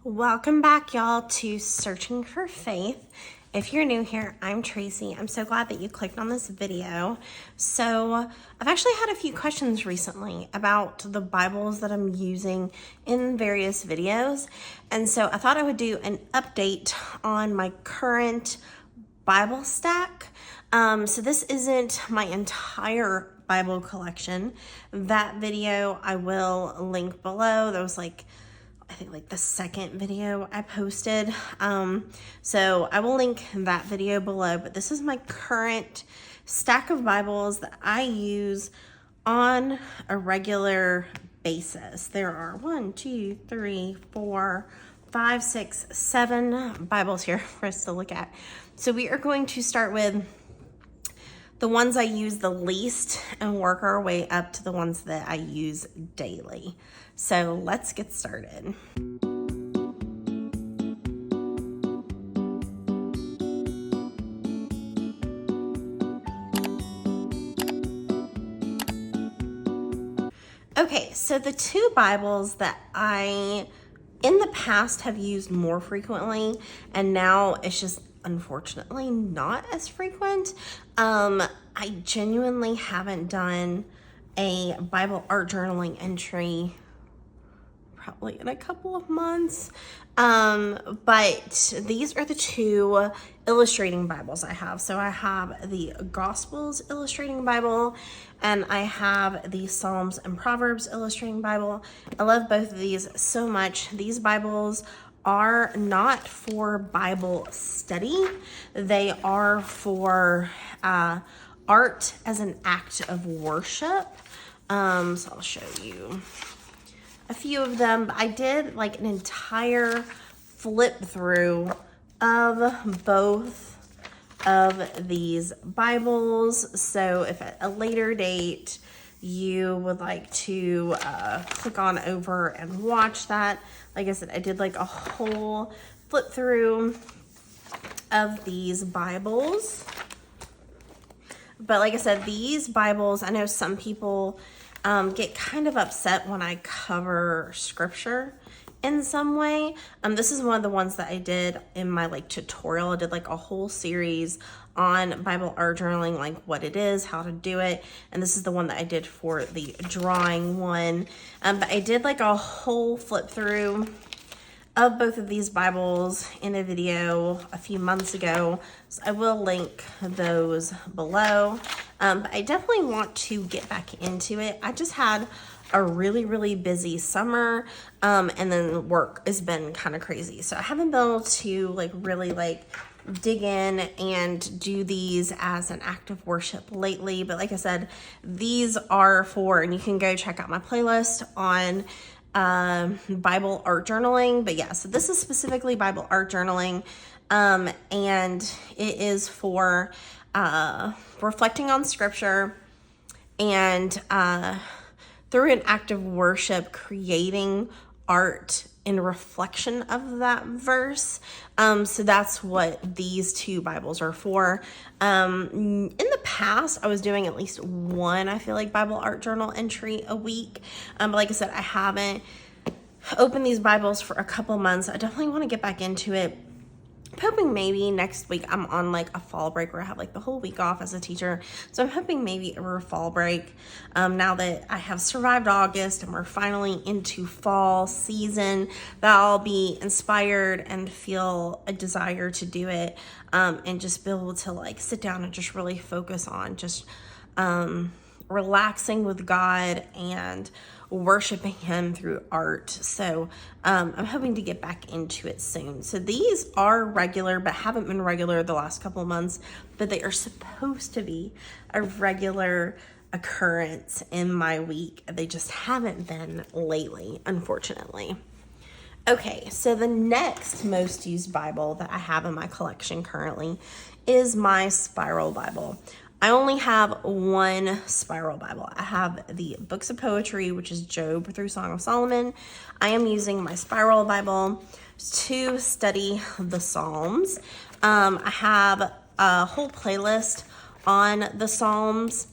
Welcome back, y'all, to Searching for Faith. If you're new here, I'm Tracy. I'm so glad that you clicked on this video. So I've actually had a few questions recently about the Bibles that I'm using in various videos. And so I thought I would do an update on my current Bible stack. So this isn't my entire Bible collection. That video I will link below. That was I think the second video I posted. So I will link that video below, but this is my current stack of Bibles that I use on a regular basis. There are 1, 2, 3, 4, 5, 6, 7 Bibles here for us to look at. So we are going to start with the ones I use the least and work our way up to the ones that I use daily. So let's get started. Okay, so the two Bibles that I, in the past, have used more frequently, and now it's just unfortunately not as frequent. I genuinely haven't done a Bible art journaling entry probably in a couple of months. But these are the two illustrating Bibles I have. So I have the Gospels illustrating Bible and I have the Psalms and Proverbs illustrating Bible. I love both of these so much. These Bibles are not for Bible study. They are for art as an act of worship. So I'll show you a few of them. I did an entire flip through of both of these Bibles. So if at a later date you would like to click on over and watch that, like I said, I did a whole flip through of these Bibles. But like I said, these Bibles, I know some people get kind of upset when I cover scripture in some way. This is one of the ones that I did in my tutorial. I did a whole series on Bible art journaling, what it is, how to do it. And this is the one that I did for the drawing one. But I did a whole flip through of both of these Bibles in a video a few months ago. So I will link those below. But I definitely want to get back into it. I just had a really busy summer, and then work has been kind of crazy. So I haven't been able to really dig in and do these as an act of worship lately. But like I said, these are for, and you can go check out my playlist on Bible art journaling. But yeah, so this is specifically Bible art journaling, and it is for reflecting on scripture and through an act of worship, creating art in reflection of that verse. So that's what these two Bibles are for. In the past, I was doing at least one, I feel Bible art journal entry a week. But like I said, I haven't opened these Bibles for a couple months. I definitely want to get back into it. I'm hoping maybe next week I'm on a fall break where I have the whole week off as a teacher. So I'm hoping maybe over a fall break, now that I have survived August and we're finally into fall season, that I'll be inspired and feel a desire to do it, and just be able to sit down and just really focus on just relaxing with God and worshiping him through art. So I'm hoping to get back into it soon. So these are regular, but haven't been regular the last couple of months, but they are supposed to be a regular occurrence in my week. They just haven't been lately, unfortunately. Okay, so the next most used Bible that I have in my collection currently is my Spiral Bible. I only have one Spiral Bible. I have the books of poetry, which is Job through Song of Solomon. I am using my Spiral Bible to study the Psalms. I have a whole playlist on the Psalms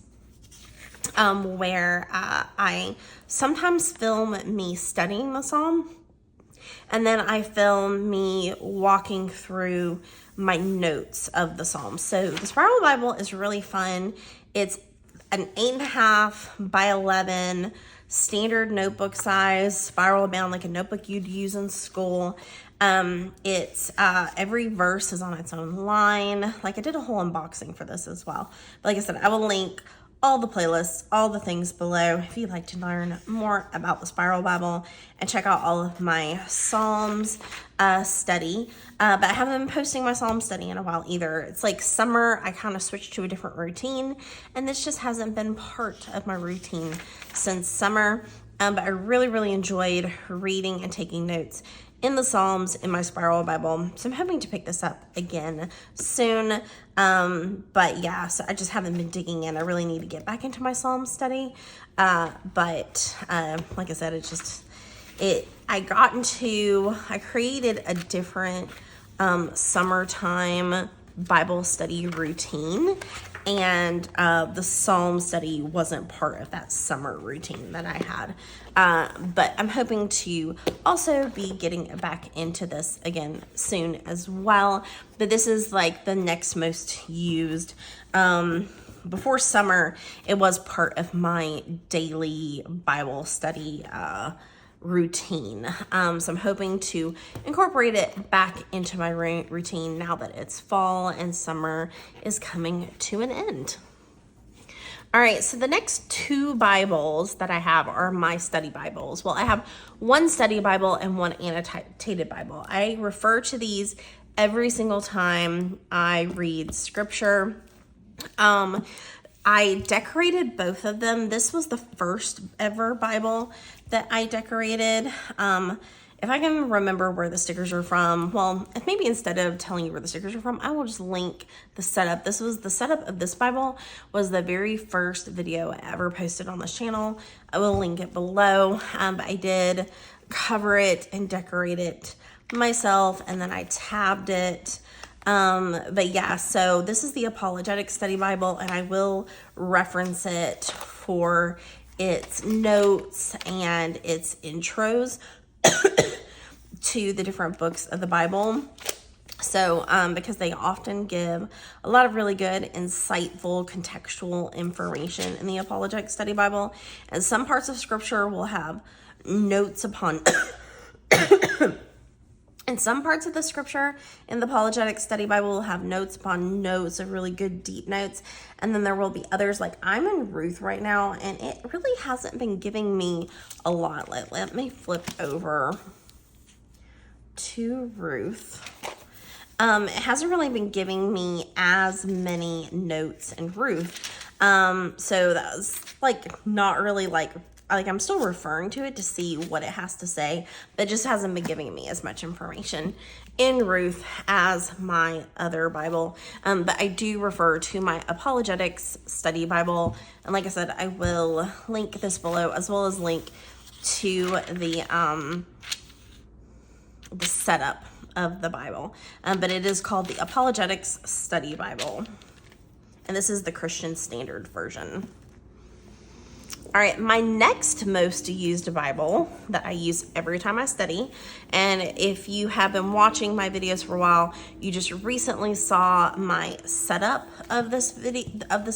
where I sometimes film me studying the Psalm. and then I film me walking through my notes of the Psalms. So the Spiral Bible is really fun. It's an 8.5 by 11 standard notebook size, spiral bound, like a notebook you'd use in school. It's every verse is on its own line. Like I did a whole unboxing for this as well. But like I said, I will link all the playlists, all the things below if you'd like to learn more about the Spiral Bible and check out all of my Psalms study. But I haven't been posting my Psalm study in a while either. It's like summer, I kind of switched to a different routine, and this just hasn't been part of my routine since summer. But I really enjoyed reading and taking notes in the Psalms in my Spiral Bible. So I'm hoping to pick this up again soon. But yeah, so I just haven't been digging in. I really need to get back into my Psalm study. But like I said, I created a different summertime Bible study routine, and the Psalm study wasn't part of that summer routine that I had. But I'm hoping to also be getting back into this again soon as well. But this is like the next most used. Before summer, it was part of my daily Bible study routine. So I'm hoping to incorporate it back into my routine now that it's fall and summer is coming to an end. All right, so the next two Bibles that I have are my study Bibles. Well, I have one study Bible and one annotated Bible. I refer to these every single time I read scripture. I decorated both of them. This was the first ever Bible that I decorated. If I can remember where the stickers are from, well, if maybe instead of telling you where the stickers are from, I will just link the setup. This was the setup of this Bible, was the very first video I ever posted on this channel. I will link it below. But I did cover it and decorate it myself, and then I tabbed it. But yeah, so this is the Apologetic Study Bible, and I will reference it for its notes and its intros to the different books of the Bible. So, because they often give a lot of really good, insightful, contextual information in the Apologetic Study Bible, and some parts of scripture will have notes upon and some parts of the scripture in the Apologetic Study Bible will have notes upon notes of really good deep notes. And then there will be others, like I'm in Ruth right now, and it really hasn't been giving me a lot. Let me flip over to Ruth. It hasn't really been giving me as many notes in Ruth. So that was like not really like I'm still referring to it to see what it has to say, but it just hasn't been giving me as much information in Ruth as my other Bible. But I do refer to my Apologetics Study Bible. And like I said, I will link this below, as well as link to the setup of the Bible. But it is called the Apologetics Study Bible. And this is the Christian Standard Version. All right, my next most used Bible that I use every time I study, and if you have been watching my videos for a while, you just recently saw my setup of this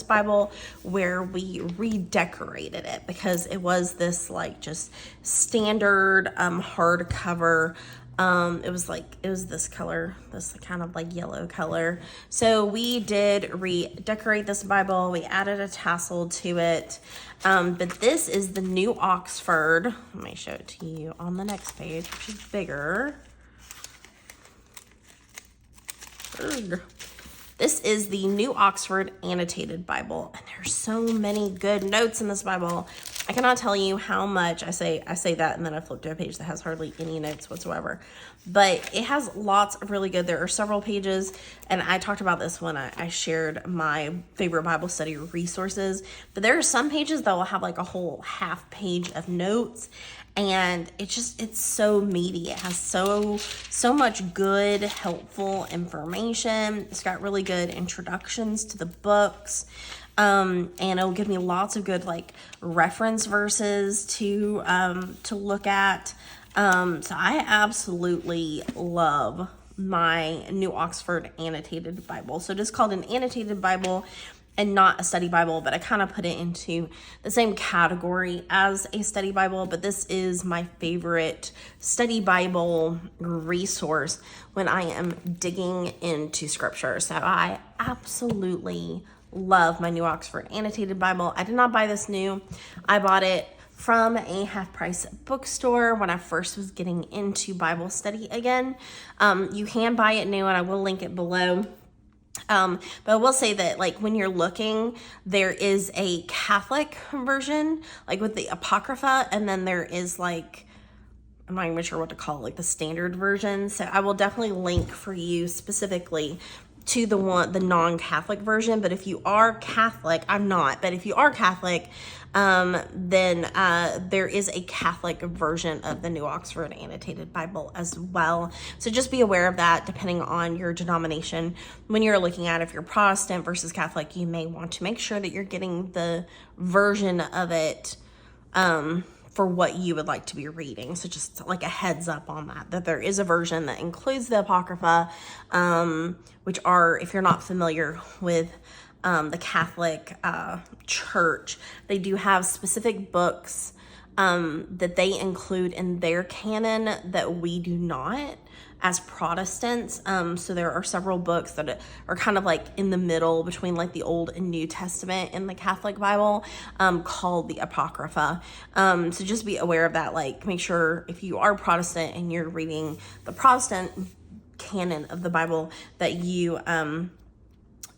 Bible, where we redecorated it because it was this like just standard hardcover. It was this color, this kind of like yellow color. So we did redecorate this Bible. We added a tassel to it. But this is the New Oxford. Let me show it to you on the next page, which is bigger. This is the New Oxford Annotated Bible, and there's so many good notes in this Bible. I cannot tell you how much I say that, and then I flip to a page that has hardly any notes whatsoever. But it has lots of really good, there are several pages, and I talked about this when I shared my favorite Bible study resources, but there are some pages that will have like a whole half page of notes, and it's so meaty. It has so much good, helpful information. It's got really good introductions to the books. And it'll give me lots of good like reference verses to look at. So I absolutely love my New Oxford Annotated Bible. So it is called an Annotated Bible and not a study Bible, but I kind of put it into the same category as a study Bible. But this is my favorite study Bible resource when I am digging into scripture. So I absolutely love my New Oxford Annotated Bible. I did not buy this new. I bought it from a half-price bookstore when I first was getting into Bible study again. You can buy it new, and I will link it below. But I will say that, like, when you're looking, there is a Catholic version, like with the Apocrypha, and then there is, like, I'm not even sure what to call it, like the standard version. So I will definitely link for you specifically to the non-Catholic version. But if you are Catholic, I'm not, but if you are Catholic, then there is a Catholic version of the New Oxford Annotated Bible as well. So just be aware of that depending on your denomination. When you're looking at if you're Protestant versus Catholic, you may want to make sure that you're getting the version of it for what you would like to be reading. So just like a heads up on that there is a version that includes the Apocrypha, which are, if you're not familiar with the Catholic Church, they do have specific books that they include in their canon that we do not as Protestants. So there are several books that are kind of like in the middle between like the Old and New Testament in the Catholic Bible, called the Apocrypha. So just be aware of that. Like, make sure if you are Protestant and you're reading the Protestant canon of the Bible that you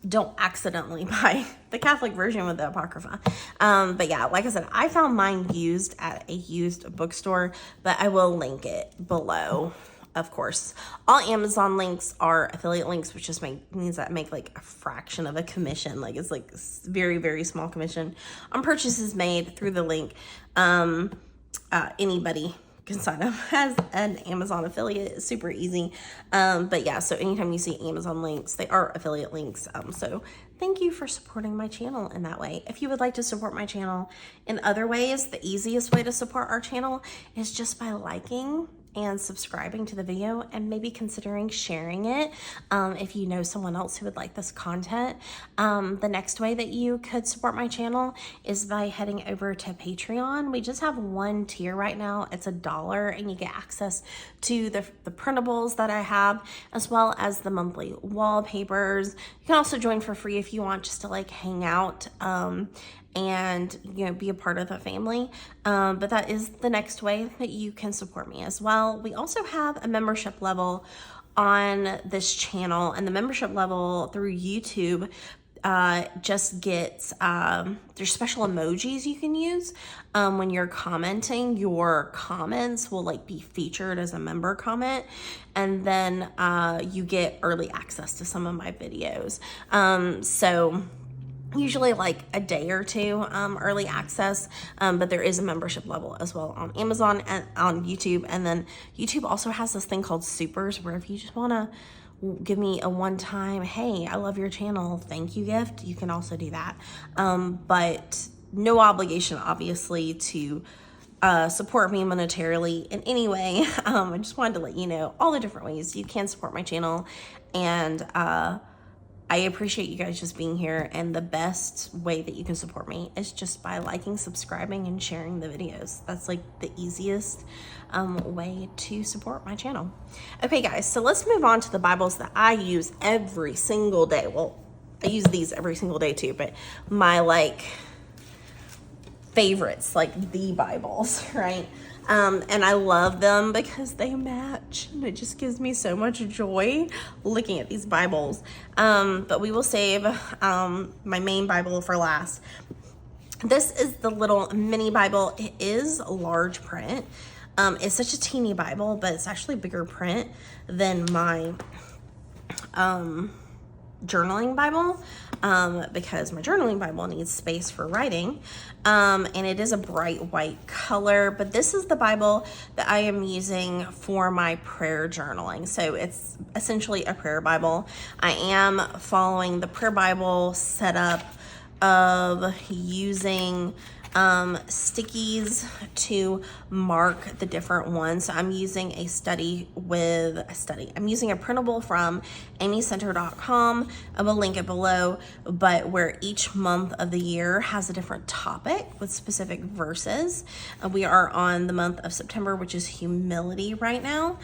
don't accidentally buy the Catholic version with the Apocrypha. But yeah, like I said, I found mine used at a used bookstore, but I will link it below. Of course, all Amazon links are affiliate links, which just means that I make like a fraction of a commission. Like, it's like very, very small commission on purchases made through the link. Anybody can sign up as an Amazon affiliate. It's super easy. But yeah, so anytime you see Amazon links, they are affiliate links. So thank you for supporting my channel in that way. If you would like to support my channel in other ways, the easiest way to support our channel is just by liking and subscribing to the video, and maybe considering sharing it if you know someone else who would like this content. The next way that you could support my channel is by heading over to Patreon. We just have one tier right now. It's $1, and you get access to the printables that I have, as well as the monthly wallpapers. You can also join for free if you want, just to like hang out and, you know, be a part of the family. But that is the next way that you can support me as well. We also have a membership level on this channel, and the membership level through YouTube just gets, there's special emojis you can use when you're commenting. Your comments will like be featured as a member comment, and then you get early access to some of my videos. So usually like a day or two early access, but there is a membership level as well on Amazon and on YouTube. And then YouTube also has this thing called supers, where if you just want to give me a one-time, hey, I love your channel, thank you gift, you can also do that. But no obligation, obviously, to support me monetarily in any way. I just wanted to let you know all the different ways you can support my channel, and I appreciate you guys just being here, and the best way that you can support me is just by liking, subscribing, and sharing the videos. That's like the easiest way to support my channel. Okay guys, so let's move on to the Bibles that I use every single day. Well, I use these every single day too, but my like favorites, like the Bibles, right? And I love them because they match, and it just gives me so much joy looking at these Bibles. But we will save my main Bible for last. This is the little mini Bible. It is large print. It's such a teeny Bible, but it's actually bigger print than my journaling Bible, because my journaling Bible needs space for writing, and it is a bright white color. But this is the Bible that I am using for my prayer journaling. So it's essentially a prayer Bible. I am following the prayer Bible setup of using stickies to mark the different ones. So I'm using I'm using a printable from amycenter.com. I will link it below, but where each month of the year has a different topic with specific verses. We are on the month of September, which is humility right now.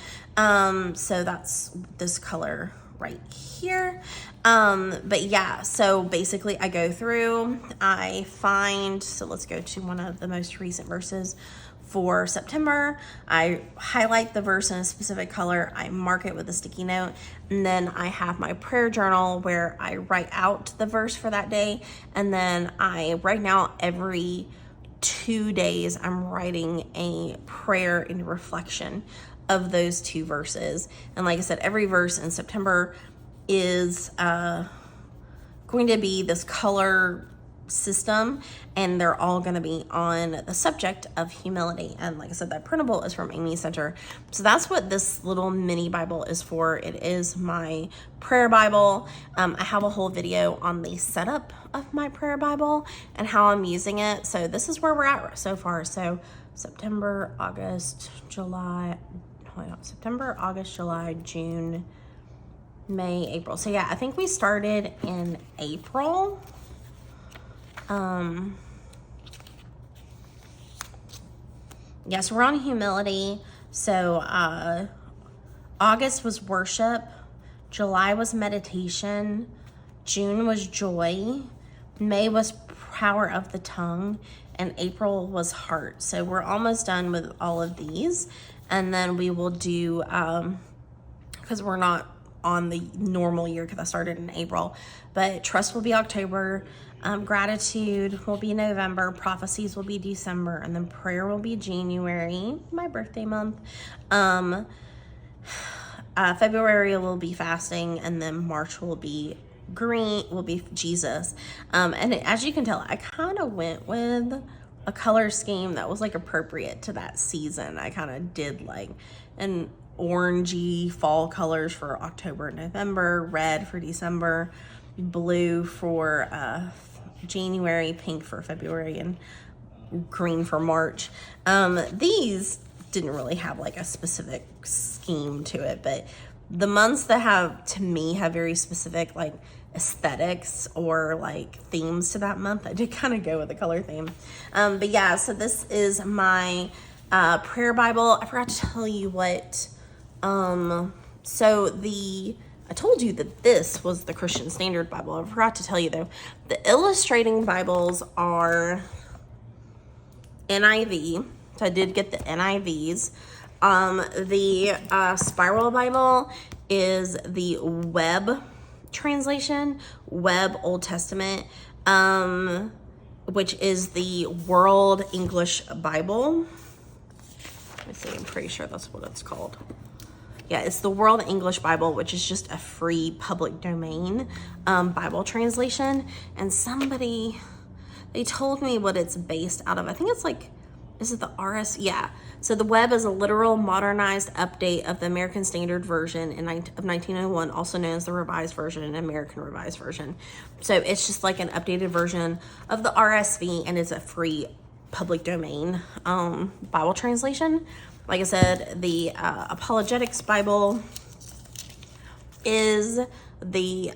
So that's this color right here. But yeah, so basically I go through, I find, so let's go to one of the most recent verses for September. I highlight the verse in a specific color, I mark it with a sticky note, and then I have my prayer journal where I write out the verse for that day. And then right now, every 2 days, I'm writing a prayer in reflection of those 2 verses. And like I said, every verse in September is going to be this color system, and they're all going to be on the subject of humility. And like I said, that printable is from Amy Center. So that's what this little mini Bible is for. It is my prayer Bible. I have a whole video on the setup of my prayer Bible and how I'm using it. So this is where we're at so far. So September, August, July, June, May, April. So yeah, I think we started in April. Yes, we're on humility. So August was worship, July was meditation, June was joy, May was power of the tongue, and April was heart. So we're almost done with all of these. And then we will do, because we're not on the normal year because I started in April, but trust will be October, gratitude will be November, prophecies will be December, and then prayer will be January, my birthday month. February will be fasting, and then March will be green, will be Jesus. And as you can tell, I kind of went with a color scheme that was like appropriate to that season. I kind of did like an orangey fall colors for October and November, red for December, blue for January, pink for February, and green for March. These didn't really have like a specific scheme to it, but the months that have very specific like aesthetics or like themes to that month, I did kind of go with the color theme. But yeah, so this is my prayer Bible. I forgot to tell you what, I told you that this was the Christian Standard Bible. I forgot to tell you though, the illustrating Bibles are NIV. So I did get the NIVs. The Spiral Bible is the Web translation, Web Old Testament, which is the World English Bible. Let me see, I'm pretty sure that's what it's called. Yeah, it's the World English Bible, which is just a free public domain Bible translation. And they told me what it's based out of. I think it's like, is it the RS? Yeah. So the Web is a literal modernized update of the American Standard Version of 1901, also known as the Revised Version and American Revised Version. So it's just like an updated version of the RSV, and it's a free public domain Bible translation. Like I said, the Apologetics Bible is the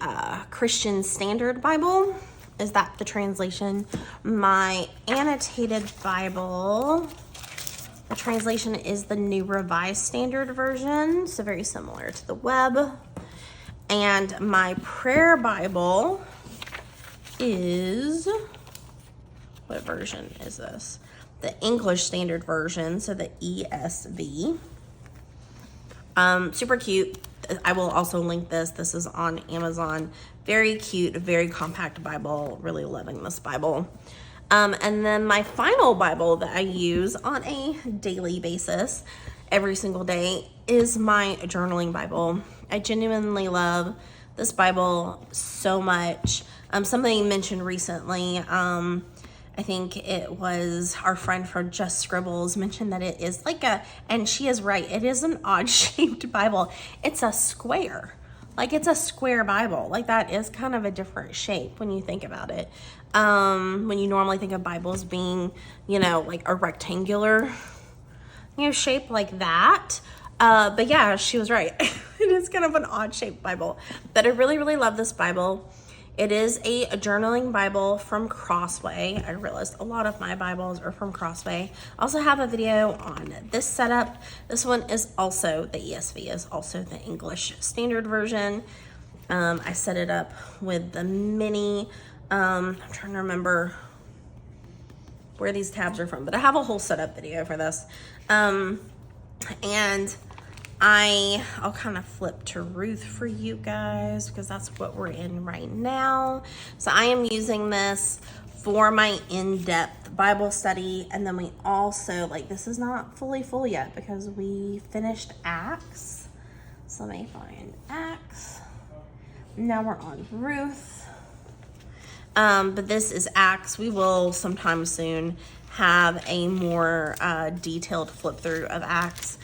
Christian Standard Bible. Is that the translation? My Annotated Bible, the translation is the New Revised Standard Version, so very similar to the Web. And my prayer Bible is, what version is this? The English Standard Version, so the ESV. Super cute. I will also link this. This is on Amazon. Very cute, very compact Bible. Really loving this Bible. And then my final Bible that I use on a daily basis, every single day, is my journaling Bible. I genuinely love this Bible so much. Somebody mentioned recently, I think it was our friend from Just Scribbles mentioned that it is like and she is right, it is an odd shaped Bible. It's a square. like it's a square Bible. Like that is kind of a different shape when you think about it. When you normally think of Bibles being, you know, like a rectangular, you know, shape like that. But yeah, she was right. It is kind of an odd shaped Bible, but I really, really love this Bible. It is a journaling Bible from Crossway. I realized a lot of my Bibles are from Crossway. I also have a video on this setup. This one is also, the ESV is also the English Standard Version. I set it up with the mini, I'm trying to remember where these tabs are from, but I have a whole setup video for this. And I'll kind of flip to Ruth for you guys because that's what we're in right now. So I am using this for my in-depth Bible study. And then we also, like, this is not fully full yet because we finished Acts. So let me find Acts. Now we're on Ruth. But this is Acts. We will sometime soon have a more detailed flip through of Acts.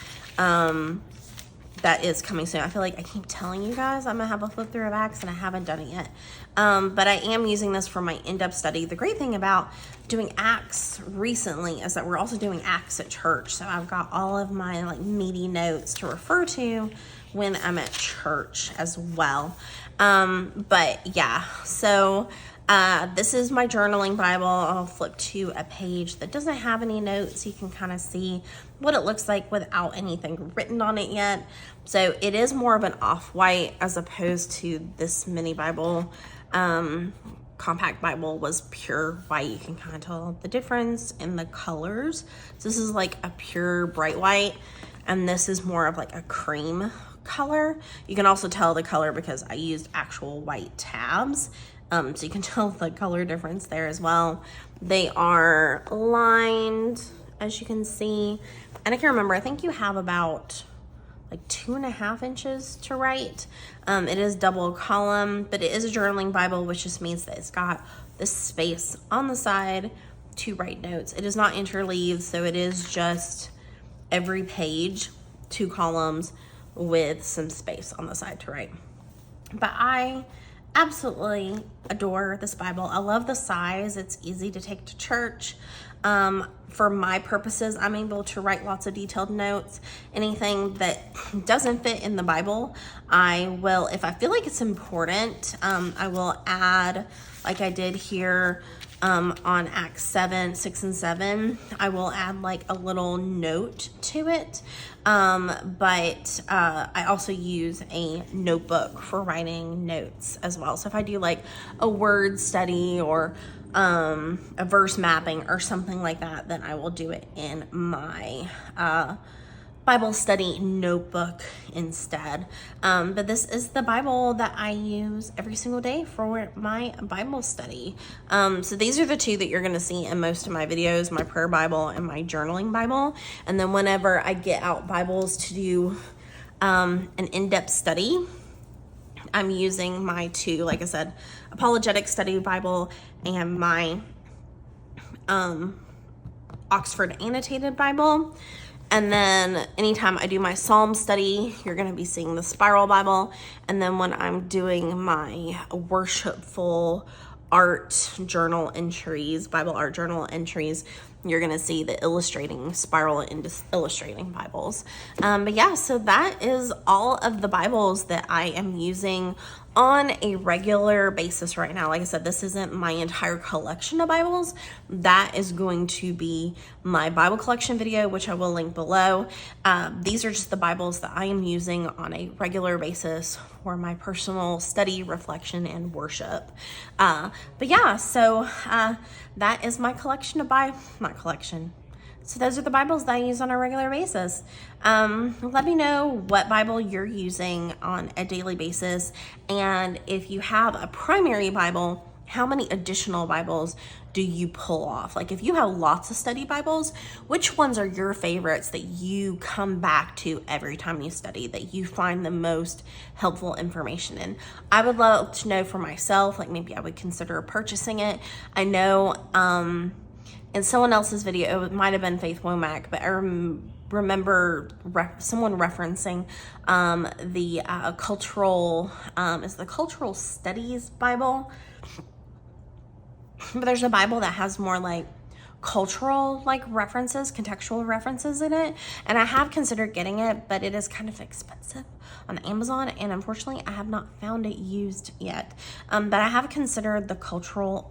That is coming soon. I feel like I keep telling you guys I'm gonna have a flip through of Acts and I haven't done it yet. But I am using this for my in-depth study. The great thing about doing Acts recently is that we're also doing Acts at church. So I've got all of my like meaty notes to refer to when I'm at church as well. But yeah, so this is my journaling Bible. I'll flip to a page that doesn't have any notes. You can kind of see what it looks like without anything written on it yet. So it is more of an off-white as opposed to this mini Bible. Compact Bible was pure white. You can kind of tell the difference in the colors. So this is like a pure bright white, and this is more of like a cream color. You can also tell the color because I used actual white tabs. So you can tell the color difference there as well. They are lined, as you can see. And I can remember, I think you have about like 2.5 inches to write. It is double column, but it is a journaling Bible, which just means that it's got this space on the side to write notes. It is not interleaved, so it is just every page, 2 columns with some space on the side to write. But I absolutely adore this Bible. I love the size. It's easy to take to church. For my purposes, I'm able to write lots of detailed notes. Anything that doesn't fit in the Bible, I will, if I feel like it's important, I will add, like I did here on Acts 7, 6, and 7, I will add like a little note to it. But I also use a notebook for writing notes as well. So if I do like a word study or a verse mapping or something like that, then I will do it in my Bible study notebook instead. But this is the Bible that I use every single day for my Bible study. So these are the two that you're going to see in most of my videos, my prayer Bible and my journaling Bible. And then whenever I get out Bibles to do an in-depth study, I'm using my two, like I said, Apologetic Study Bible and my Oxford Annotated Bible. And then anytime I do my Psalm study, you're going to be seeing the Spiral Bible. And then when I'm doing my worshipful art journal entries, Bible art journal entries, you're going to see the illustrating Spiral and illustrating Bibles. But yeah, so that is all of the Bibles that I am using on a regular basis right now. Like I said, this isn't my entire collection of Bibles. That is going to be my Bible collection video, which I will link below. These are just the Bibles that I am using on a regular basis for my personal study, reflection, and worship. But yeah, so that is my collection of not collection. So those are the Bibles that I use on a regular basis. Let me know what Bible you're using on a daily basis. And if you have a primary Bible, how many additional Bibles do you pull off? Like if you have lots of study Bibles, which ones are your favorites that you come back to every time you study, that you find the most helpful information in? I would love to know for myself, like maybe I would consider purchasing it. I know, in someone else's video, it might have been Faith Womack, but remember someone referencing the cultural, is the Cultural Studies Bible. But there's a Bible that has more like cultural like references, contextual references in it, and I have considered getting it, but it is kind of expensive on Amazon, and unfortunately I have not found it used yet. But I have considered the cultural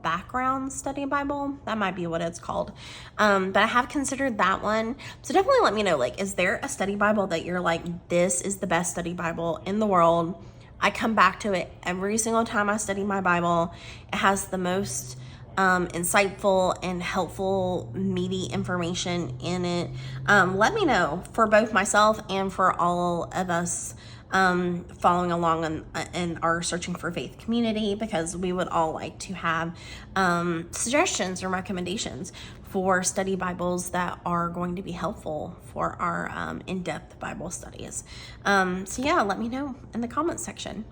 background study Bible? That might be what it's called. But I have considered that one. So definitely let me know, like, is there a study Bible that you're like, this is the best study Bible in the world? I come back to it every single time I study my Bible. It has the most insightful and helpful, meaty information in it. Let me know for both myself and for all of us following along in our Searching for Faith community, because we would all like to have suggestions or recommendations for study Bibles that are going to be helpful for our in-depth Bible studies. So yeah, let me know in the comments section.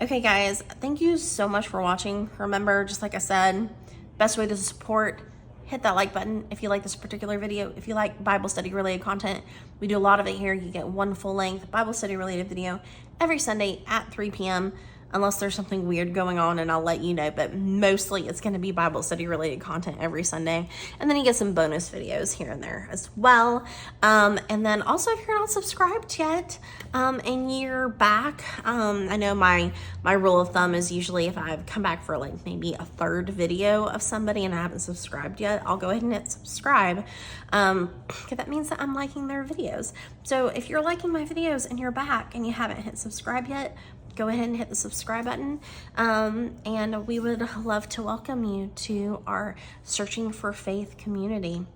Okay guys, thank you so much for watching. Remember, just like I said, best way to support, hit that like button if you like this particular video. If you like Bible study related content, we do a lot of it here. You get one full length Bible study related video every Sunday at 3 p.m. unless there's something weird going on, and I'll let you know, but mostly it's going to be Bible study related content every Sunday. And then you get some bonus videos here and there as well. And then also, if you're not subscribed yet, and you're back, I know my rule of thumb is usually if I've come back for like maybe a third video of somebody and I haven't subscribed yet, I'll go ahead and hit subscribe, because that means that I'm liking their videos. So if you're liking my videos and you're back and you haven't hit subscribe yet, go ahead and hit the subscribe button, and we would love to welcome you to our Searching for Faith community.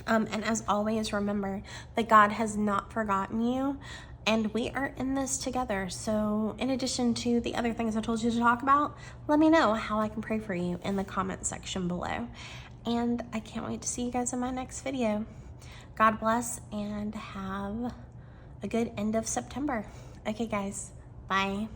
And as always, remember that God has not forgotten you, and we are in this together. So in addition to the other things I told you to talk about, let me know how I can pray for you in the comment section below. And I can't wait to see you guys in my next video. God bless, and have a good end of September. Okay guys, bye.